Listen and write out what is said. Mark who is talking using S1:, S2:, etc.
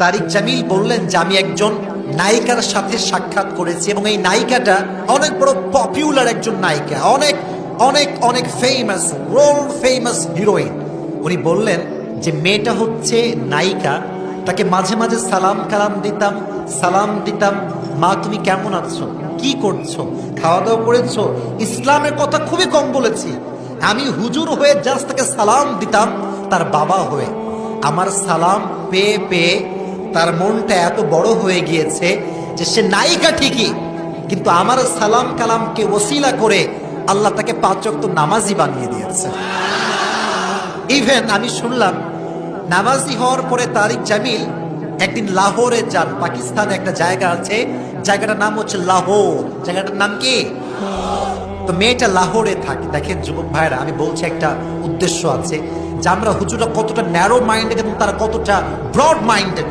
S1: তারিক জামিল বললেন যে আমি একজন নায়িকার সাথে সাক্ষাৎ করেছি এবং এই নায়িকাটা অনেক বড় পপুলার একজন নায়িকা, অনেক অনেক অনেক ফেমাস, ওয়ার্ল্ড ফেমাস হিরোইন। উনি বললেন যে মেয়েটা হচ্ছে নায়িকা, তাকে মাঝে মাঝে সালাম দিতাম, মা তুমি কেমন আছো, কি করছো, খাওয়া দাওয়া করেছো, ইসলামের কথা খুবই কম বলেছি। আমি হুজুর হয়ে জাস্ট তাকে সালাম দিতাম তার বাবা হয়ে। আমার সালাম পেয়ে পেয়ে তার মনটা এত বড় হয়ে গিয়েছে যে সে নায়িকা ঠিকই, কিন্তু আমার সালাম কালামকে ওসিলা করে আল্লাহ তাকে 5 ওয়াক্ত নামাজি বানিয়ে দিয়েছে। ইভেন আমি শুনলাম নামাজি হওয়ার পরে তারিক জামিল একদিন লাহোরে যান। পাকিস্তানে একটা জায়গা আছে, জায়গাটার নাম হচ্ছে লাহোর। জায়গাটার নাম কি? তো মেয়েটা লাহোরে থাকে। দেখেন যুবক ভাইরা, আমি বলছি একটা উদ্দেশ্য আছে যে আমরা হুজুরা কতটা ন্যারো মাইন্ডেড এবং তারা কতটা ব্রড মাইন্ডেড।